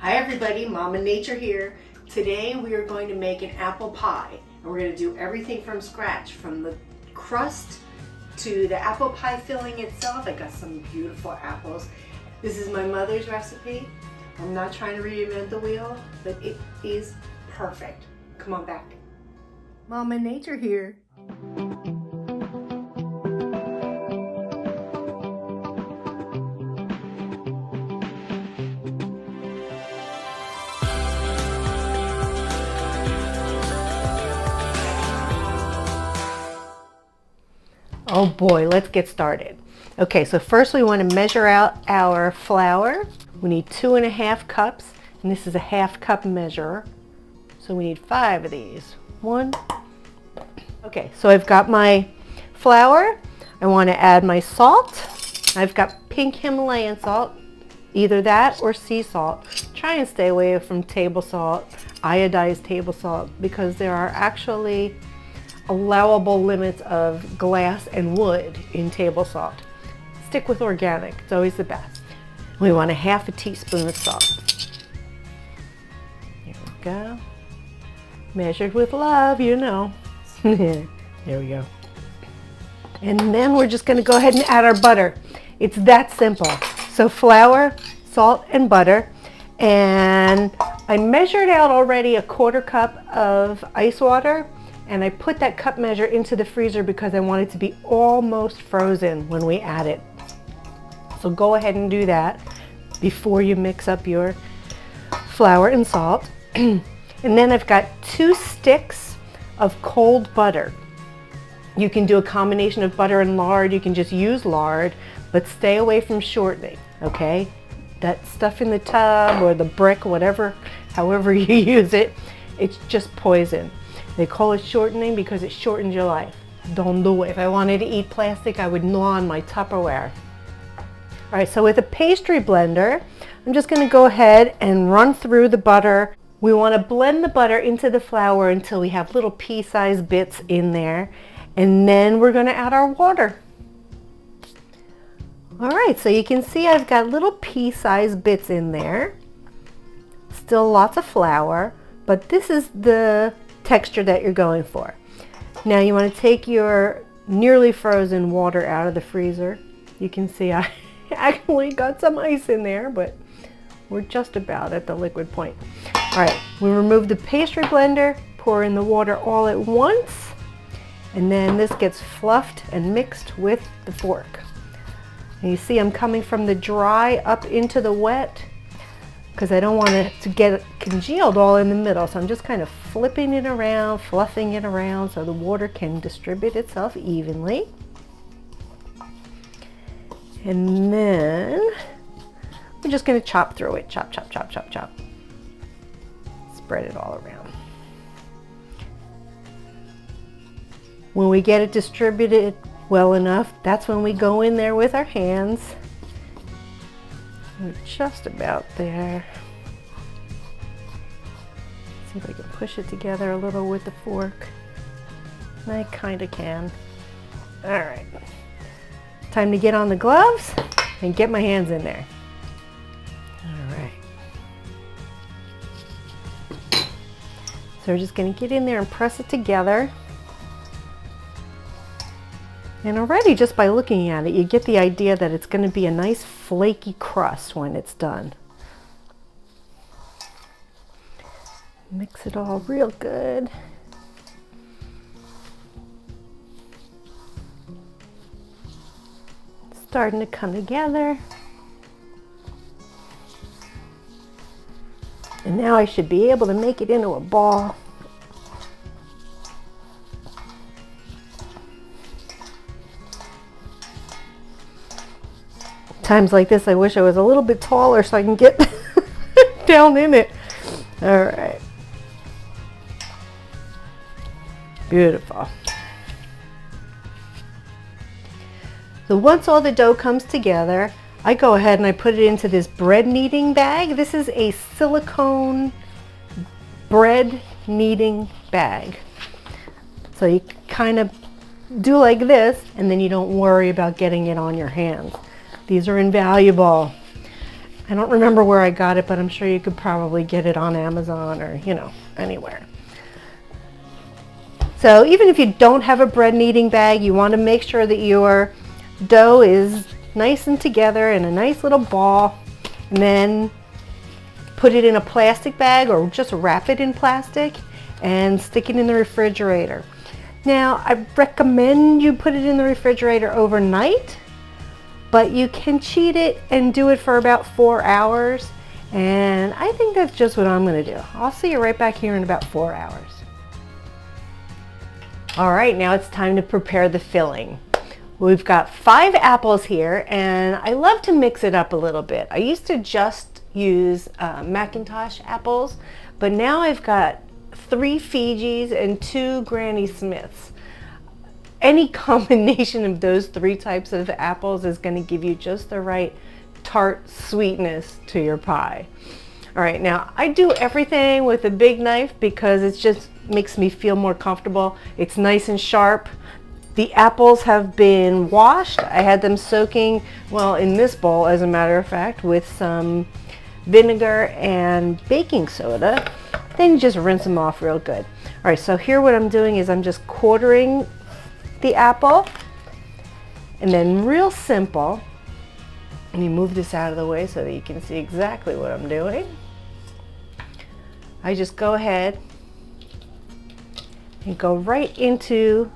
Hi everybody, MamaNature here. Today we are going to make an apple pie, and we're going to do everything from scratch, from the crust to the apple pie filling itself. I got some beautiful apples. This is my mother's recipe. I'm not trying to reinvent the wheel, but it is perfect. Come on back. MamaNature here. Oh boy, let's get started. Okay, so first we want to measure out our flour. We need 2.5 cups, and this is a half cup measure. So we need 5 of these. 1. Okay, so I've got my flour. I want to add my salt. I've got pink Himalayan salt, either that or sea salt. Try and stay away from table salt, iodized table salt, because there are actually allowable limits of glass and wood in table salt. Stick with organic, it's always the best. We want a 1/2 teaspoon of salt. There we go. Measured with love, you know. There we go. And then we're just gonna go ahead and add our butter. It's that simple. So flour, salt, and butter. And I measured out already a 1/4 cup of ice water, and I put that cup measure into the freezer because I want it to be almost frozen when we add it. So go ahead and do that before you mix up your flour and salt. And then I've got 2 sticks of cold butter. You can do a combination of butter and lard. You can just use lard, but stay away from shortening, okay? That stuff in the tub or the brick, whatever, however you use it, it's just poison. They call it shortening because it shortens your life. Don't do it. If I wanted to eat plastic, I would gnaw on my Tupperware. All right, so with a pastry blender, I'm just going to go ahead and run through the butter. We want to blend the butter into the flour until we have little pea-sized bits in there. And then we're going to add our water. All right, so you can see I've got little pea-sized bits in there. Still lots of flour, but this is the texture that you're going for. Now you want to take your nearly frozen water out of the freezer. You can see I actually got some ice in there, but we're just about at the liquid point. All right, we remove the pastry blender, pour in the water all at once, and then this gets fluffed and mixed with the fork. And you see I'm coming from the dry up into the wet because I don't want it to get congealed all in the middle. So I'm just kind of flipping it around, fluffing it around so the water can distribute itself evenly. And then we're just going to chop through it. Chop, chop, chop, chop, chop. Spread it all around. When we get it distributed well enough, that's when we go in there with our hands. We're just about there. See if I can push it together a little with the fork. I kind of can. All right. Time to get on the gloves and get my hands in there. All right. So we're just going to get in there and press it together. And already just by looking at it, you get the idea that it's going to be a nice flaky crust when it's done. Mix it all real good. It's starting to come together. And now I should be able to make it into a ball. Times like this, I wish I was a little bit taller so I can get down in it. All right. Beautiful. So once all the dough comes together, I go ahead and I put it into this bread kneading bag. This is a silicone bread kneading bag. So you kind of do like this, and then you don't worry about getting it on your hands. These are invaluable. I don't remember where I got it, but I'm sure you could probably get it on Amazon or, you know, anywhere. So even if you don't have a bread kneading bag, you want to make sure that your dough is nice and together in a nice little ball, and then put it in a plastic bag or just wrap it in plastic and stick it in the refrigerator. Now, I recommend you put it in the refrigerator overnight, but you can cheat it and do it for about 4 hours, and I think that's just what I'm going to do. I'll see you right back here in about 4 hours. All right, now it's time to prepare the filling. We've got 5 apples here, and I love to mix it up a little bit. I used to just use McIntosh apples, but now I've got 3 Fijis and 2 Granny Smiths. Any combination of those 3 types of apples is going to give you just the right tart sweetness to your pie. All right, now I do everything with a big knife because it just makes me feel more comfortable. It's nice and sharp. The apples have been washed. I had them soaking, well, in this bowl, as a matter of fact, with some vinegar and baking soda. Then you just rinse them off real good. All right, so here what I'm doing is I'm just quartering the apple, and then real simple, let me move this out of the way so that you can see exactly what I'm doing. I just go ahead and go right into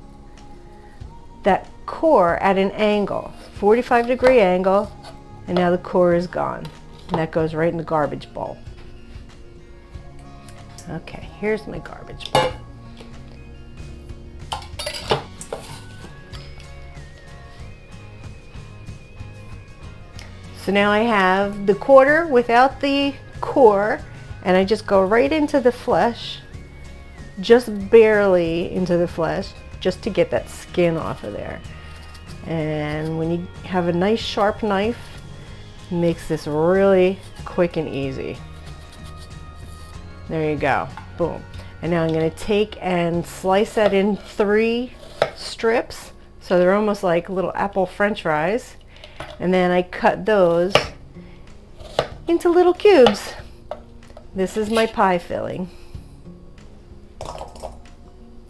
that core at an angle, 45-degree angle, and now the core is gone. And that goes right in the garbage bowl. Okay, here's my garbage bowl. So now I have the quarter without the core, and I just go right into the flesh, just barely into the flesh, just to get that skin off of there. And when you have a nice sharp knife, it makes this really quick and easy. There you go, boom. And now I'm going to take and slice that in 3 strips, so they're almost like little apple French fries. And then I cut those into little cubes. This is my pie filling.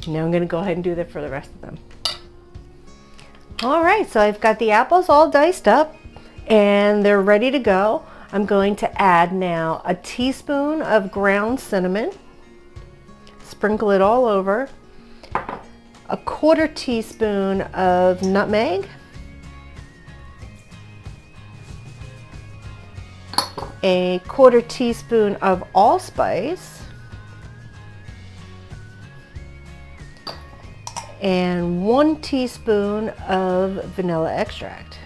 Now I'm going to go ahead and do that for the rest of them. All right, so I've got the apples all diced up and they're ready to go. I'm going to add now a teaspoon of ground cinnamon, sprinkle it all over, a 1/4 teaspoon of nutmeg, a 1/4 teaspoon of allspice, and 1 teaspoon of vanilla extract.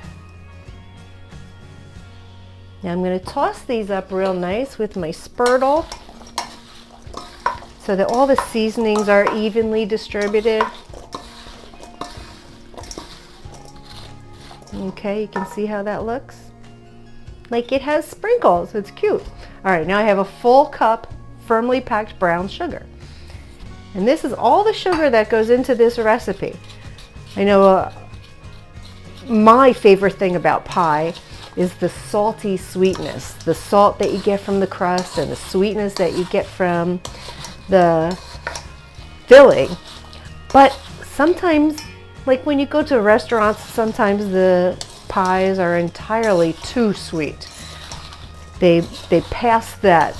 Now I'm going to toss these up real nice with my spurtle so that all the seasonings are evenly distributed. Okay, you can see how that looks. Like it has sprinkles, it's cute. All right, now I have a full cup firmly packed brown sugar. And this is all the sugar that goes into this recipe. I know my favorite thing about pie is the salty sweetness, the salt that you get from the crust and the sweetness that you get from the filling. But sometimes, like when you go to restaurants, sometimes the pies are entirely too sweet. They pass that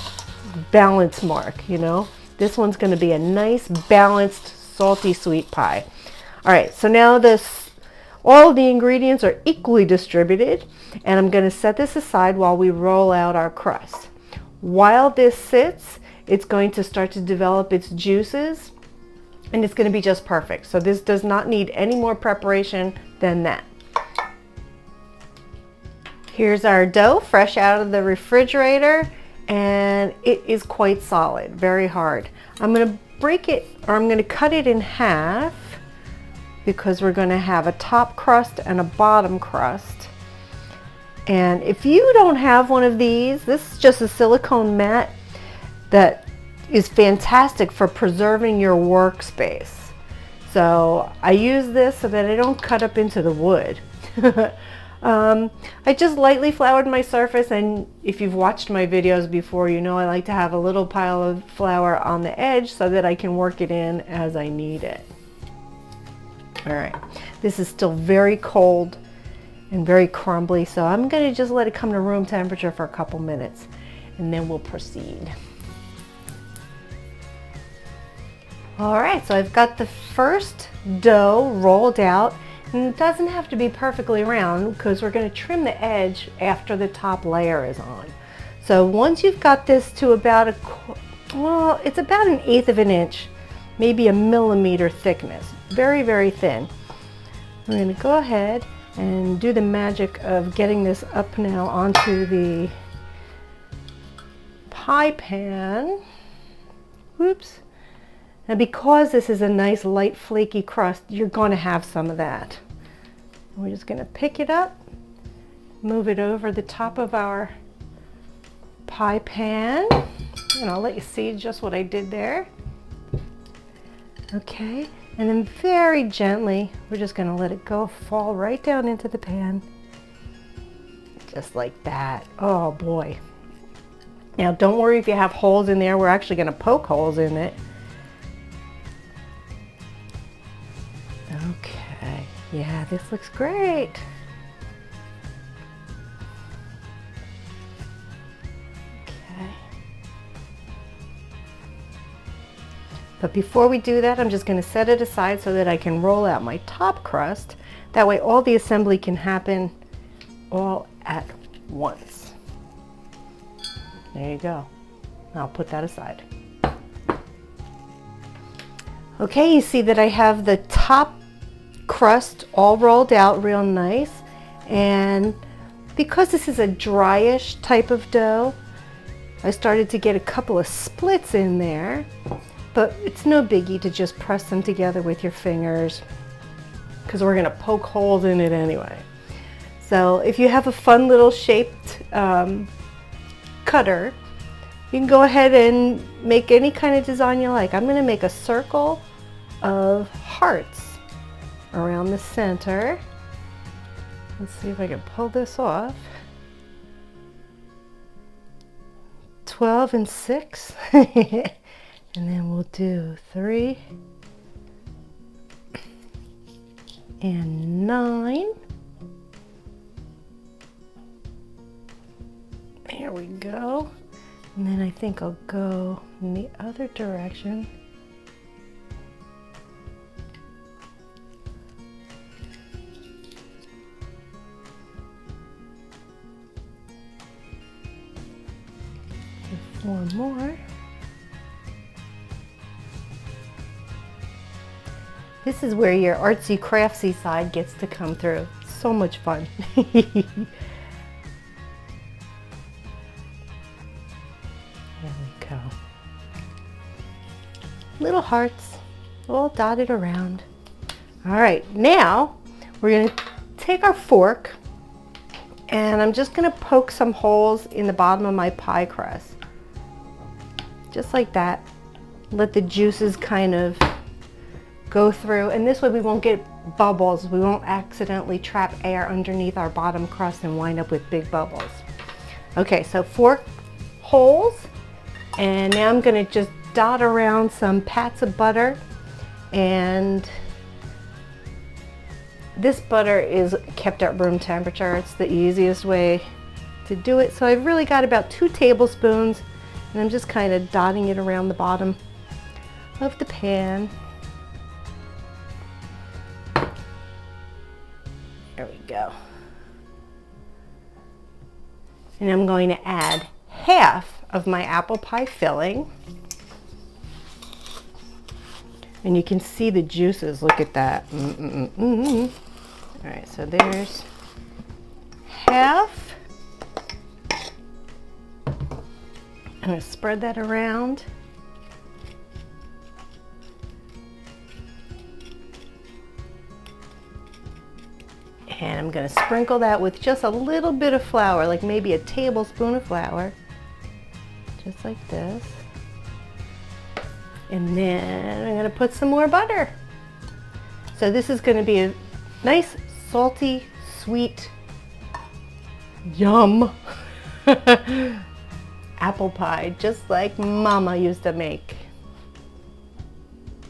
balance mark, you know. This one's going to be a nice balanced salty sweet pie. All right, so now all the ingredients are equally distributed, and I'm going to set this aside while we roll out our crust. While this sits, it's going to start to develop its juices, and it's going to be just perfect. So this does not need any more preparation than that. Here's our dough fresh out of the refrigerator, and it is quite solid, very hard. I'm going to break it, or I'm going to cut it in half, because we're going to have a top crust and a bottom crust. And if you don't have one of these, this is just a silicone mat that is fantastic for preserving your workspace. So I use this so that I don't cut up into the wood. I just lightly floured my surface, and if you've watched my videos before, you know I like to have a little pile of flour on the edge so that I can work it in as I need it. All right, this is still very cold and very crumbly, so I'm going to just let it come to room temperature for a couple minutes, and then we'll proceed. All right, so I've got the first dough rolled out. And it doesn't have to be perfectly round because we're going to trim the edge after the top layer is on. So once you've got this to about it's about 1/8 of an inch, maybe a millimeter thickness, very, very thin. We're going to go ahead and do the magic of getting this up now onto the pie pan. Whoops. And because this is a nice light flaky crust, you're going to have some of that. We're just going to pick it up, move it over the top of our pie pan, and I'll let you see just what I did there. Okay, and then very gently, we're just going to let it go, fall right down into the pan, just like that. Oh boy. Now don't worry if you have holes in there, we're actually going to poke holes in it. Okay, yeah, this looks great. Okay. But before we do that, I'm just going to set it aside so that I can roll out my top crust. That way all the assembly can happen all at once. There you go. I'll put that aside. Okay, you see that I have the top crust all rolled out real nice, and because this is a dryish type of dough, I started to get a couple of splits in there, but it's no biggie to just press them together with your fingers because we're going to poke holes in it anyway. So if you have a fun little shaped cutter, you can go ahead and make any kind of design you like. I'm going to make a circle of hearts around the center. Let's see if I can pull this off. 12 and 6. And then we'll do 3 and 9. There we go. And then I think I'll go in the other direction. Do 4 more. This is where your artsy craftsy side gets to come through. So much fun. There we go. Little hearts all dotted around. All right, now we're going to take our fork and I'm just going to poke some holes in the bottom of my pie crust. Just like that. Let the juices kind of go through, and this way we won't get bubbles. We won't accidentally trap air underneath our bottom crust and wind up with big bubbles. Okay, so 4 holes, and now I'm going to just dot around some pats of butter, and this butter is kept at room temperature. It's the easiest way to do it. So I've really got about 2 tablespoons, and I'm just kind of dotting it around the bottom of the pan. There we go. And I'm going to add half of my apple pie filling. And you can see the juices. Look at that. All right, so there's half. I'm going to spread that around. And I'm going to sprinkle that with just a little bit of flour, like maybe a tablespoon of flour, just like this. And then I'm going to put some more butter. So this is going to be a nice, salty, sweet Yum! Apple pie, just like Mama used to make.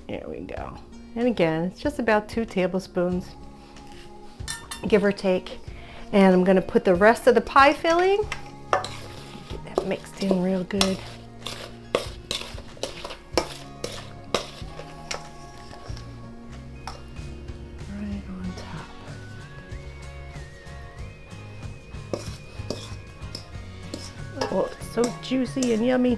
There we go. And again, it's just about 2 tablespoons, give or take. And I'm gonna put the rest of the pie filling, get that mixed in real good. Right on top. Oh, it's so juicy and yummy.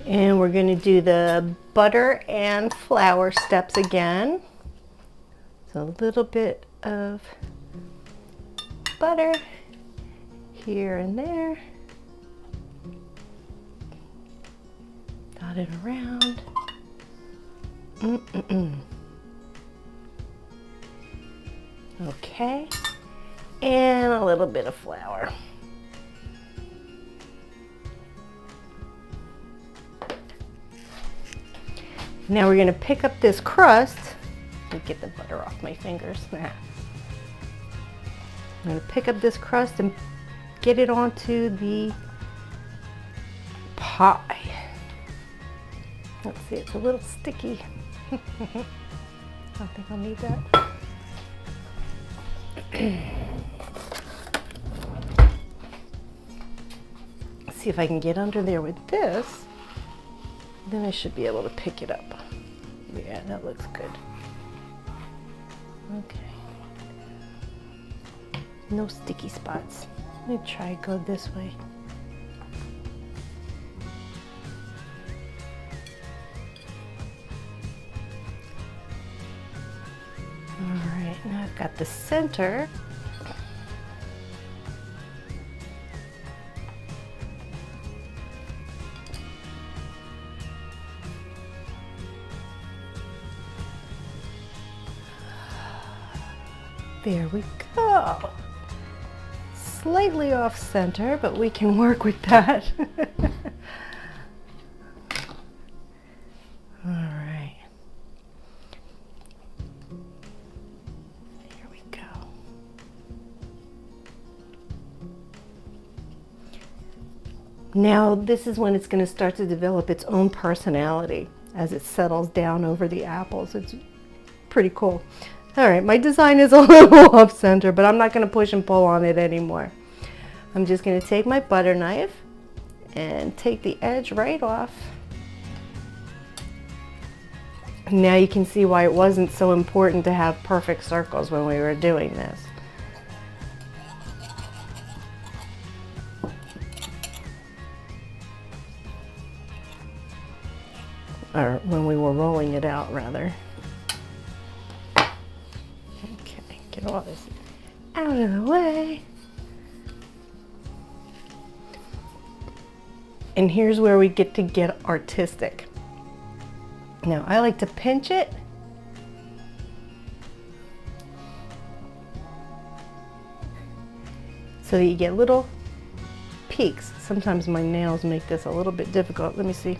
And we're going to do the butter and flour steps again. So a little bit of butter here and there. Dot it around. Okay. And a little bit of flour. Now we're going to pick up this crust. Let me get the butter off my fingers. I'm going to pick up this crust and get it onto the pie. Let's see, it's a little sticky. I don't think I'll need that. Let's see if I can get under there with this. Then I should be able to pick it up. Yeah, that looks good. Okay. No sticky spots. Let me try go this way. All right, now I've got the center. There we go. Slightly off center, but we can work with that. All right. Here we go. Now this is when it's going to start to develop its own personality as it settles down over the apples. It's pretty cool. All right, my design is a little off center, but I'm not going to push and pull on it anymore. I'm just going to take my butter knife and take the edge right off. Now you can see why it wasn't so important to have perfect circles when we were doing this. Or when we were rolling it out, rather. Get all this out of the way. And here's where we get to get artistic. Now I like to pinch it. So that you get little peaks. Sometimes my nails make this a little bit difficult. Let me see.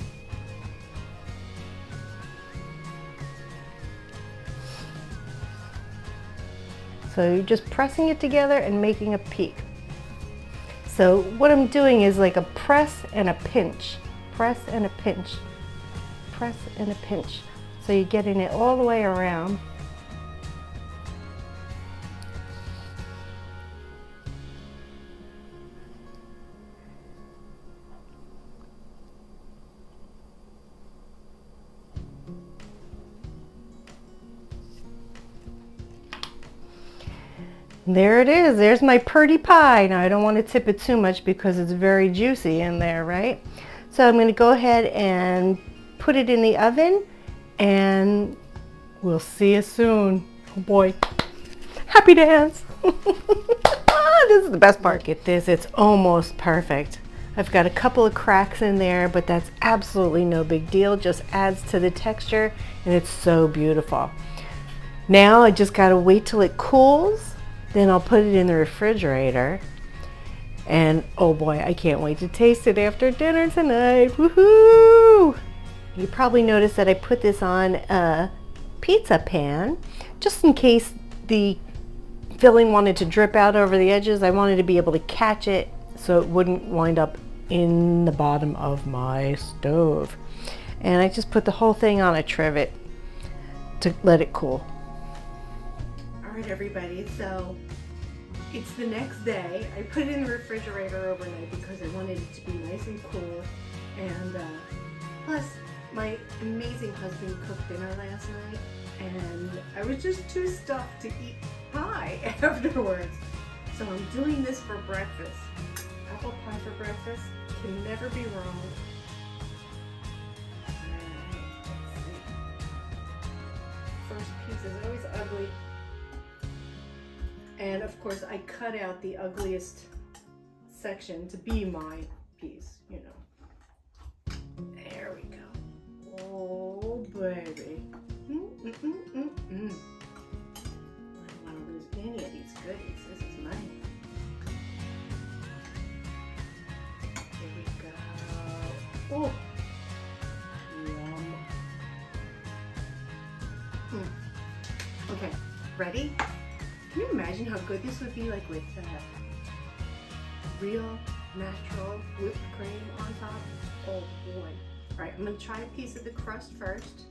So you're just pressing it together and making a peak. So what I'm doing is like a press and a pinch, press and a pinch, press and a pinch. So you're getting it all the way around. There it is. There's my pretty pie. Now I don't want to tip it too much because it's very juicy in there, right? So I'm going to go ahead and put it in the oven and we'll see you soon. Oh boy. Happy dance. This is the best part. Get this, it's almost perfect. I've got a couple of cracks in there, but that's absolutely no big deal. Just adds to the texture and it's so beautiful. Now I just gotta wait till it cools, then I'll put it in the refrigerator. And oh boy, I can't wait to taste it after dinner tonight. Woohoo! You probably noticed that I put this on a pizza pan just in case the filling wanted to drip out over the edges. I wanted to be able to catch it so it wouldn't wind up in the bottom of my stove. And I just put the whole thing on a trivet to let it cool. All right, everybody, so it's the next day. I put it in the refrigerator overnight because I wanted it to be nice and cool. And plus, my amazing husband cooked dinner last night, and I was just too stuffed to eat pie afterwards. So I'm doing this for breakfast. Apple pie for breakfast can never be wrong. First piece is always ugly. And of course I cut out the ugliest section to be my piece, you know. There we go. Oh baby. I don't want to lose any of these goodies. This is mine. Here we go. Oh. Yum. Okay, ready? Can you imagine how good this would be, like with real natural whipped cream on top? Oh boy. All right, I'm gonna try a piece of the crust first.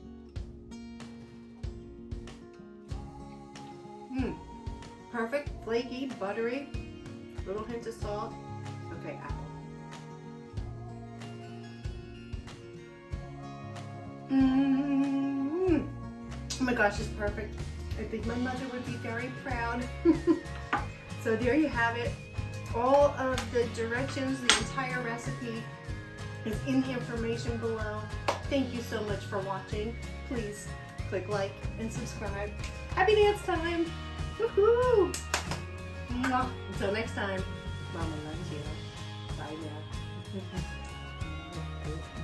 Perfect, flaky, buttery, little hint of salt. Okay, apple. Oh my gosh, it's perfect. I think my mother would be very proud. So there you have it. All of the directions, the entire recipe is in the information below. Thank you so much for watching. Please click like and subscribe. Happy dance time! Woohoo! Until next time, Mama loves you. Bye now.